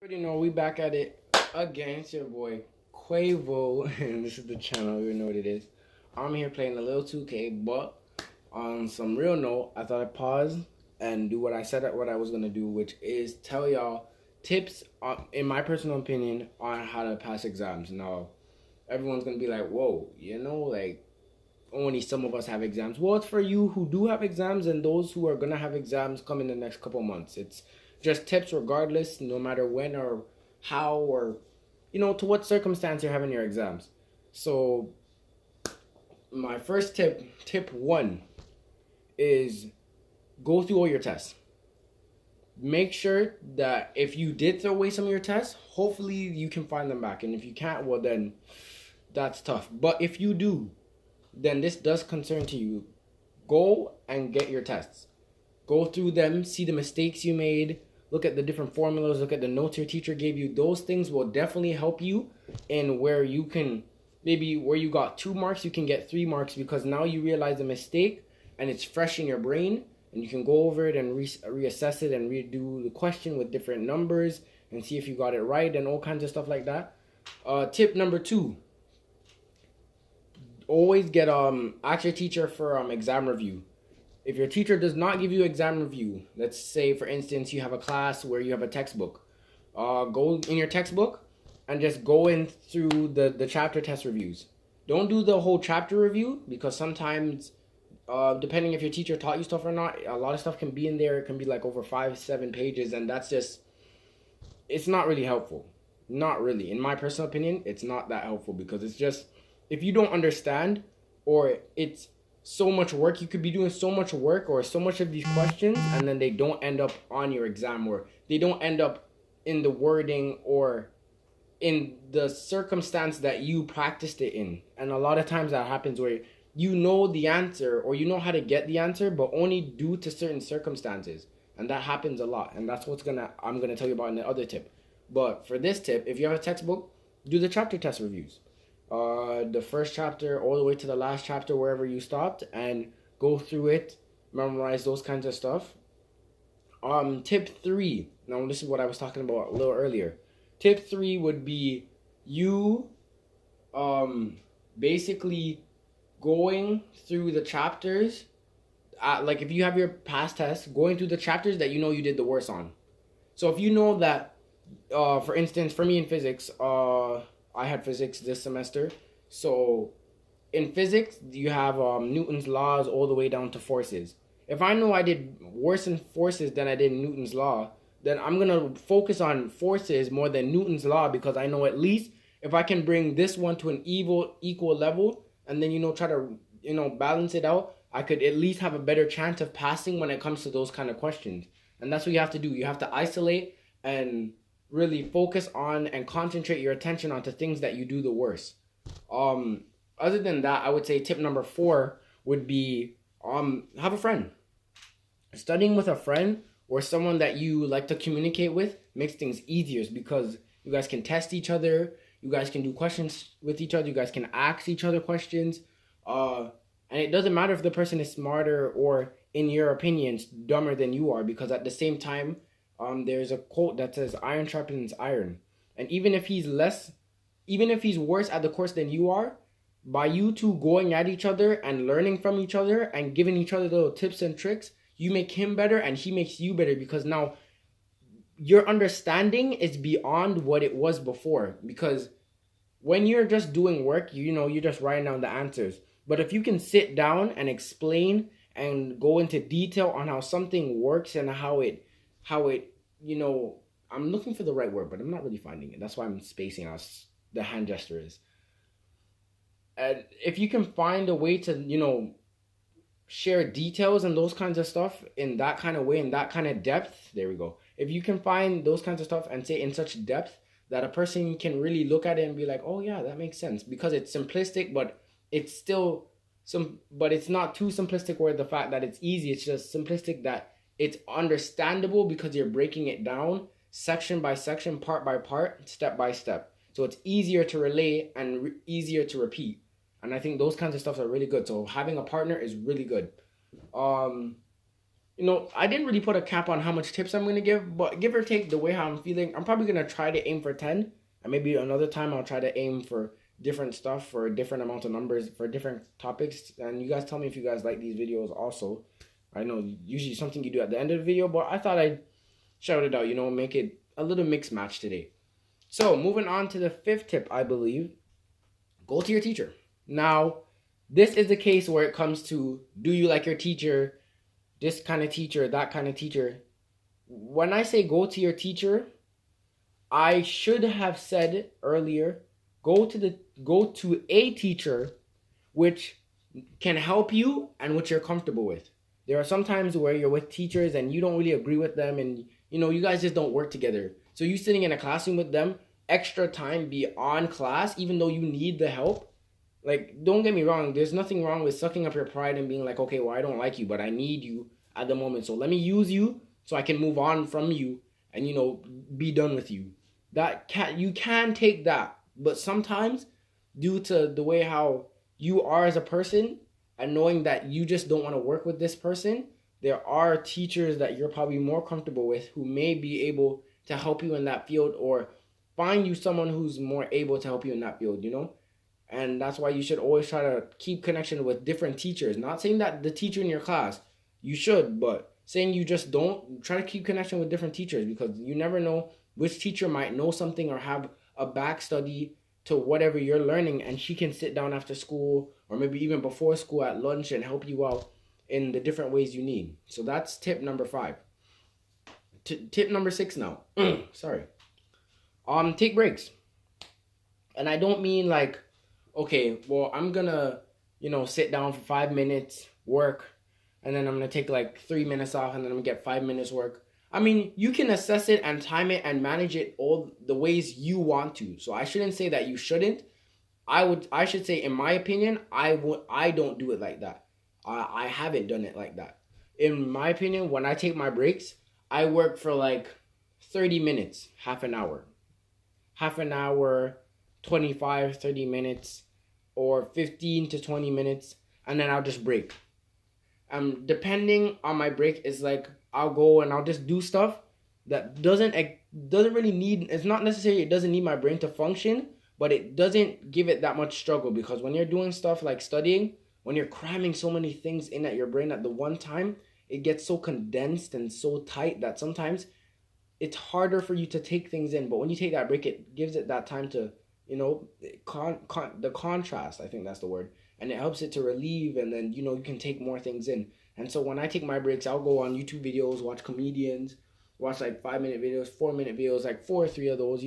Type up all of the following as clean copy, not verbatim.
Already know we back at it again. It's your boy Quavo, and this is the channel. You know what it is. I'm here playing a little 2K, but on some real note, I thought I'd pause and do what I said what I was gonna do, which is tell y'all tips, in my personal opinion, on how to pass exams. Now, everyone's gonna be like, "Whoa, like only some of us have exams." Well, it's for you who do have exams and those who are gonna have exams come in the next couple months. It's just tips regardless, no matter when or how or to what circumstance you're having your exams. So my first tip one, is go through all your tests. Make sure that if you did throw away some of your tests, hopefully you can find them back. And if you can't, well then that's tough. But if you do, then this does concern to you. Go and get your tests. Go through them, see the mistakes you made, look at the different formulas, look at the notes your teacher gave you. Those things will definitely help you in where you can, maybe where you got 2 marks, you can get 3 marks because now you realize the mistake and it's fresh in your brain and you can go over it and reassess it and redo the question with different numbers and see if you got it right and all kinds of stuff like that. Tip number 2, always get ask your teacher for exam review. If your teacher does not give you exam review, let's say for instance you have a class where you have a textbook, go in your textbook and just go in through the chapter test reviews. Don't do the whole chapter review because sometimes, depending if your teacher taught you stuff or not, a lot of stuff can be in there. It can be like over 5-7 pages, and that's just, it's not really helpful. Not really, in my personal opinion, it's not that helpful because it's just, if you don't understand, or it's so much work, you could be doing so much work or so much of these questions and then they don't end up on your exam, or they don't end up in the wording or in the circumstance that you practiced it in. And a lot of times that happens where you know the answer or you know how to get the answer but only due to certain circumstances, and that happens a lot. And that's what I'm gonna tell you about in the other tip. But for this tip, if you have a textbook, do the chapter test reviews, the first chapter all the way to the last chapter wherever you stopped, and go through it, memorize those kinds of stuff. Tip 3, now this is what I was talking about a little earlier. Tip 3 would be you basically going through the chapters, like if you have your past tests, going through the chapters that you know you did the worst on. So if you know that, for instance, for me in physics, I had physics this semester. So in physics, you have Newton's laws all the way down to forces. If I know I did worse in forces than I did in Newton's law, then I'm going to focus on forces more than Newton's law because I know at least if I can bring this one to an equal level and then, try to, balance it out, I could at least have a better chance of passing when it comes to those kind of questions. And that's what you have to do. You have to isolate and really focus on and concentrate your attention onto things that you do the worst. Other than that, I would say tip number 4 would be have a friend. Studying with a friend or someone that you like to communicate with makes things easier because you guys can test each other, you guys can do questions with each other, you guys can ask each other questions, and it doesn't matter if the person is smarter or, in your opinions, dumber than you are, because at the same time, there's a quote that says iron sharpens iron. And even if he's worse at the course than you are, by you two going at each other and learning from each other and giving each other little tips and tricks, you make him better and he makes you better because now your understanding is beyond what it was before. Because when you're just doing work, you're just writing down the answers. But if you can sit down and explain and go into detail on how something works and how it, I'm looking for the right word, but I'm not really finding it. That's why I'm spacing out the hand gesture is. And if you can find a way to, share details and those kinds of stuff in that kind of way, in that kind of depth, there we go. If you can find those kinds of stuff and say in such depth that a person can really look at it and be like, oh yeah, that makes sense, because it's simplistic, but it's still but it's not too simplistic where the fact that it's easy, it's just simplistic that it's understandable because you're breaking it down section by section, part by part, step by step. So it's easier to relate and easier to repeat. And I think those kinds of stuff are really good. So having a partner is really good. I didn't really put a cap on how much tips I'm gonna give, but give or take the way how I'm feeling, I'm probably gonna try to aim for 10, and maybe another time I'll try to aim for different stuff for a different amount of numbers for different topics. And you guys tell me if you guys like these videos also. I know usually something you do at the end of the video, but I thought I'd shout it out, make it a little mix match today. So moving on to the fifth tip, I believe, go to your teacher. Now, this is the case where it comes to, do you like your teacher? This kind of teacher, that kind of teacher. When I say go to your teacher, I should have said earlier, go to a teacher which can help you and which you're comfortable with. There are some times where you're with teachers and you don't really agree with them, and you guys just don't work together. So you sitting in a classroom with them, extra time beyond class, even though you need the help. Like, don't get me wrong, there's nothing wrong with sucking up your pride and being like, okay, well, I don't like you, but I need you at the moment. So let me use you so I can move on from you and, be done with you. You can take that. But sometimes, due to the way how you are as a person and knowing that you just don't want to work with this person, there are teachers that you're probably more comfortable with who may be able to help you in that field, or find you someone who's more able to help you in that field, And that's why you should always try to keep connection with different teachers. Not saying that the teacher in your class, you should, but saying you just don't, try to keep connection with different teachers, because you never know which teacher might know something or have a back study to whatever you're learning, and she can sit down after school or maybe even before school at lunch and help you out in the different ways you need. So that's tip number 5. Tip number 6 now. Sorry. Take breaks. And I don't mean like, okay, well, I'm gonna, sit down for 5 minutes, work, and then I'm gonna take like 3 minutes off, and then I'm gonna get 5 minutes work. I mean, you can assess it and time it and manage it all the ways you want to. So I shouldn't say that you shouldn't. I should say, in my opinion, I don't do it like that. I haven't done it like that. In my opinion, when I take my breaks, I work for like 30 minutes, half an hour, 25, 30 minutes, or 15 to 20 minutes, and then I'll just break. Depending on my break, is like, I'll go and I'll just do stuff that doesn't really need, it's not necessarily, it doesn't need my brain to function, but it doesn't give it that much struggle, because when you're doing stuff like studying, when you're cramming so many things in at your brain at the one time, it gets so condensed and so tight that sometimes it's harder for you to take things in. But when you take that break, it gives it that time to, the contrast, I think that's the word, and it helps it to relieve, and then, you can take more things in. And so when I take my breaks, I'll go on YouTube videos, watch comedians, watch like 5-minute videos, 4-minute videos, like 4 or 3 of those,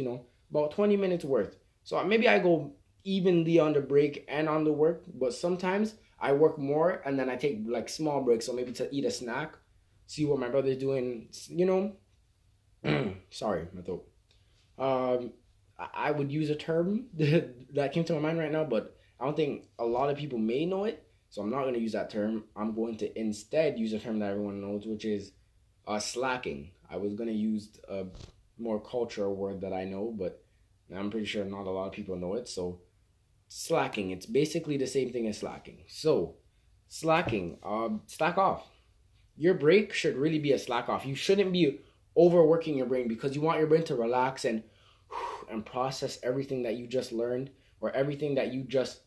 about 20 minutes worth. So maybe I go evenly on the break and on the work, but sometimes I work more and then I take like small breaks. So maybe to eat a snack, see what my brother's doing, Sorry, my throat. I would use a term that came to my mind right now, but I don't think a lot of people may know it. So I'm not going to use that term. I'm going to instead use a term that everyone knows, which is slacking. I was going to use a more cultural word that I know, but I'm pretty sure not a lot of people know it. So slacking, it's basically the same thing as slacking. So slacking, slack off. Your break should really be a slack off. You shouldn't be overworking your brain, because you want your brain to relax and process everything that you just learned, or everything that you just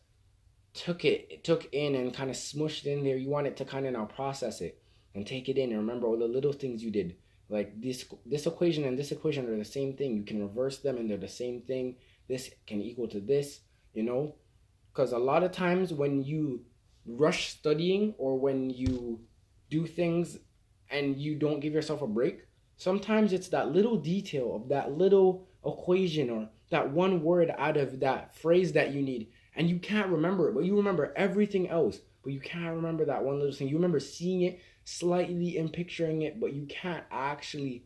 took in and kind of smushed in there. You want it to kind of now process it and take it in and remember all the little things you did. Like this equation and this equation are the same thing. You can reverse them and they're the same thing. This can equal to this, because a lot of times when you rush studying, or when you do things and you don't give yourself a break, sometimes it's that little detail of that little equation or that one word out of that phrase that you need, and you can't remember it, but you remember everything else, but you can't remember that one little thing. You remember seeing it slightly and picturing it, but you can't actually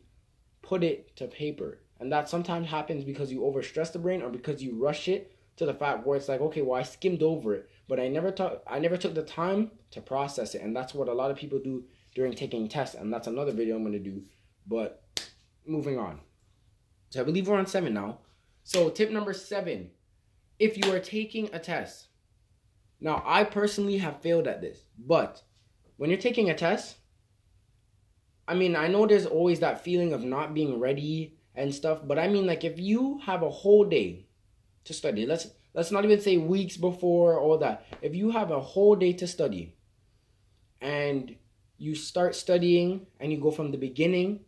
put it to paper. And that sometimes happens because you overstress the brain, or because you rush it to the fact where it's like, okay, well, I skimmed over it, but I never took the time to process it. And that's what a lot of people do during taking tests, and that's another video I'm going to do. But moving on. So I believe we're on 7 now. So tip number 7, if you are taking a test. Now, I personally have failed at this, but when you're taking a test, I mean, I know there's always that feeling of not being ready and stuff, but I mean, like, if you have a whole day to study, let's not even say weeks before all that. If you have a whole day to study and you start studying and you go from the beginning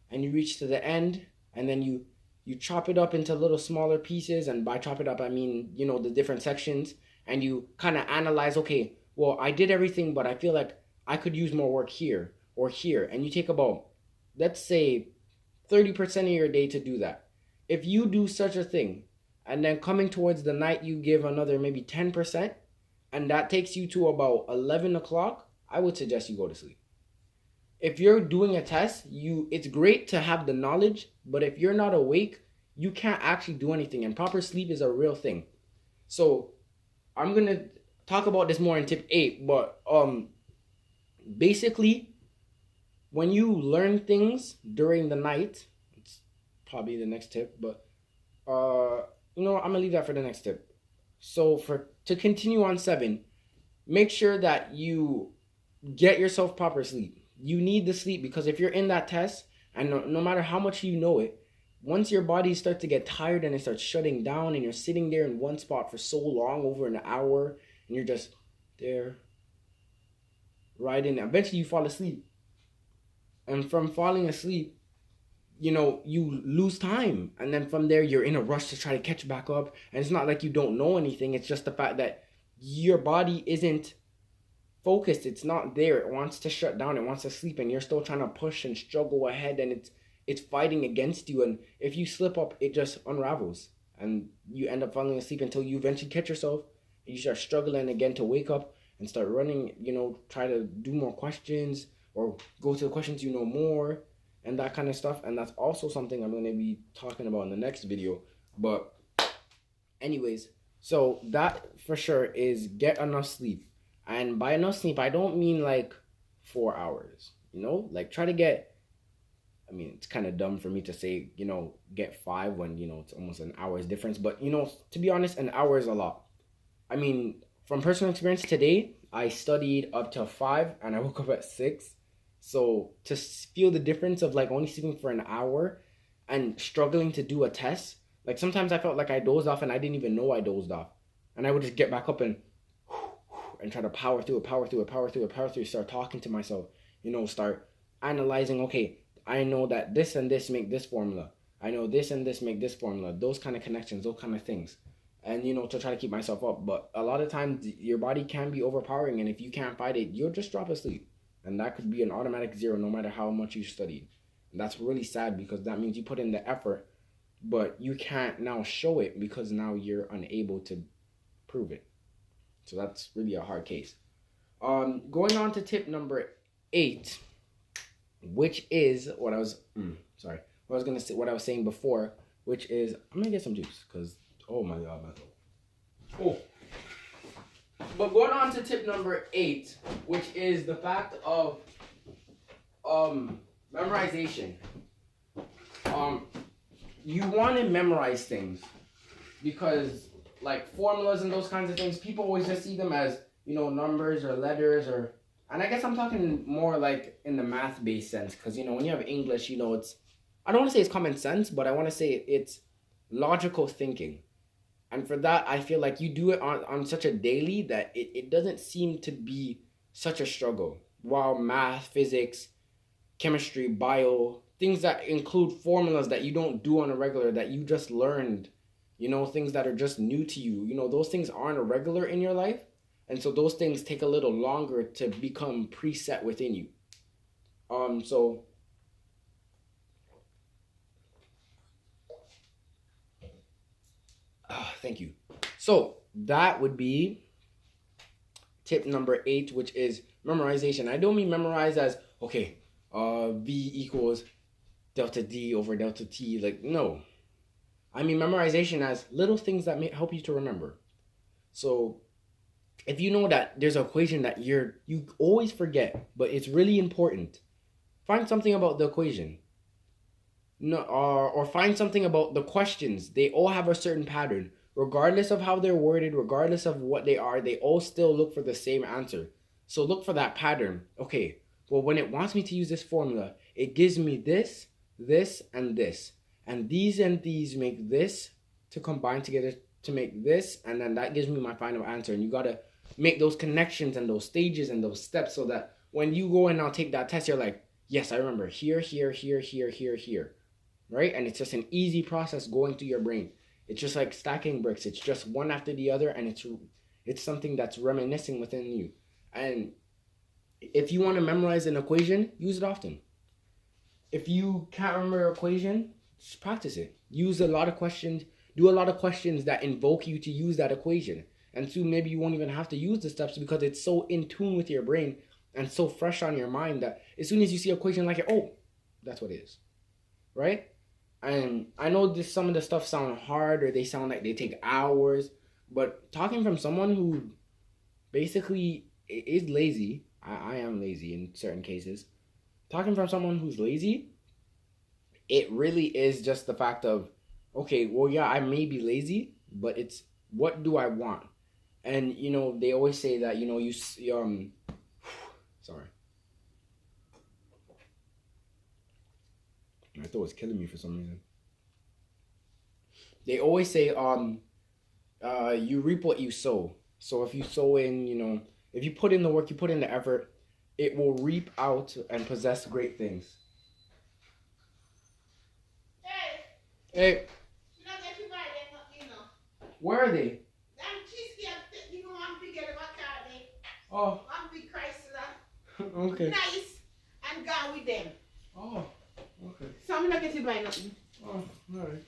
and you reach to the end, and then you chop it up into little smaller pieces, and by chop it up I mean, the different sections, and you kind of analyze, okay, well, I did everything, but I feel like I could use more work here or here, and you take about, let's say, 30% of your day to do that. If you do such a thing, and then coming towards the night you give another maybe 10%, and that takes you to about 11 o'clock, I would suggest you go to sleep. If you're doing a test, it's great to have the knowledge, but if you're not awake, you can't actually do anything, and proper sleep is a real thing. So I'm gonna talk about this more in tip 8, but basically, when you learn things during the night, it's probably the next tip, but I'm gonna leave that for the next tip. So to continue on 7, make sure that you get yourself proper sleep. You need the sleep, because if you're in that test, and no matter how much you know it, once your body starts to get tired and it starts shutting down, and you're sitting there in one spot for so long, over an hour, and you're just there, riding, eventually you fall asleep. And from falling asleep, you lose time. And then from there, you're in a rush to try to catch back up. And it's not like you don't know anything. It's just the fact that your body isn't focused. It's not there. It wants to shut down. It wants to sleep. And you're still trying to push and struggle ahead. And it's fighting against you. And if you slip up, it just unravels. And you end up falling asleep until you eventually catch yourself. And you start struggling again to wake up and start running, try to do more questions, or go to the questions you know more, and that kind of stuff. And that's also something I'm going to be talking about in the next video. But anyways, so that for sure is get enough sleep. And by enough sleep, I don't mean like 4 hours, like try to get, I mean, it's kind of dumb for me to say, get 5 when, it's almost an hour's difference. But, to be honest, an hour is a lot. I mean, from personal experience today, I studied up till 5 and I woke up at 6. So to feel the difference of like only sleeping for an hour and struggling to do a test, like sometimes I felt like I dozed off and I didn't even know I dozed off. And I would just get back up and try to power through it, start talking to myself, start analyzing, okay, I know that this and this make this formula. I know this and this make this formula. Those kind of connections, those kind of things. And, to try to keep myself up. But a lot of times your body can be overpowering, and if you can't fight it, you'll just drop asleep. And that could be an automatic 0 no matter how much you studied. And that's really sad, because that means you put in the effort, but you can't now show it because now you're unable to prove it. So that's really a hard case. Going on to tip number 8, which is what I was saying before, which is, I'm gonna get some juice, because oh my god, man. Oh. But going on to tip number 8, which is the fact of memorization. You want to memorize things, because like formulas and those kinds of things, people always just see them as, numbers or letters, or, and I guess I'm talking more like in the math-based sense, because when you have English, it's, I don't want to say it's common sense, but I want to say it's logical thinking. And for that, I feel like you do it on such a daily that it doesn't seem to be such a struggle. While math, physics, chemistry, bio, things that include formulas that you don't do on a regular, that you just learned, things that are just new to you, those things aren't a regular in your life. And so those things take a little longer to become preset within you. Thank you. So that would be tip number 8, which is memorization. I don't mean memorize as, okay, V equals delta D over delta T. Like, no. I mean memorization as little things that may help you to remember. So if you know that there's an equation that you always forget, but it's really important, find something about the equation. No, or find something about the questions. They all have a certain pattern. Regardless of how they're worded, regardless of what they are, they all still look for the same answer. So look for that pattern. Okay, well, when it wants me to use this formula, it gives me this, this, and this. And these make this to combine together to make this, and then that gives me my final answer. And you gotta make those connections and those stages and those steps so that when you go and now take that test, you're like, yes, I remember here, here, here, here, here, here, right? And it's just an easy process going through your brain. It's just like stacking bricks. It's just one after the other, and it's something that's reminiscing within you. And if you want to memorize an equation, use it often. If you can't remember an equation, just practice it. Use a lot of questions. Do a lot of questions that invoke you to use that equation. And soon maybe you won't even have to use the steps because it's so in tune with your brain and so fresh on your mind that as soon as you see an equation like it, oh, that's what it is. Right? And I know this, some of the stuff sound hard or they sound like they take hours, but talking from someone who basically is lazy, I am lazy in certain cases. Talking from someone who's lazy, it really is just the fact of, okay, well, yeah, I may be lazy, but it's what do I want? And, you know, they always say that, you know, sorry. My throat was killing me for some reason. They always say, you reap what you sow. So if you sow in, you know, if you put in the work, you put in the effort, it will reap out and possess great things. Hey. Where are they? Oh. Okay. Nice. And gone with them. Oh. Okay. So I'm not getting by nothing. Oh, alright.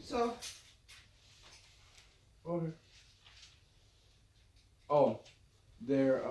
So. Okay. Oh. They're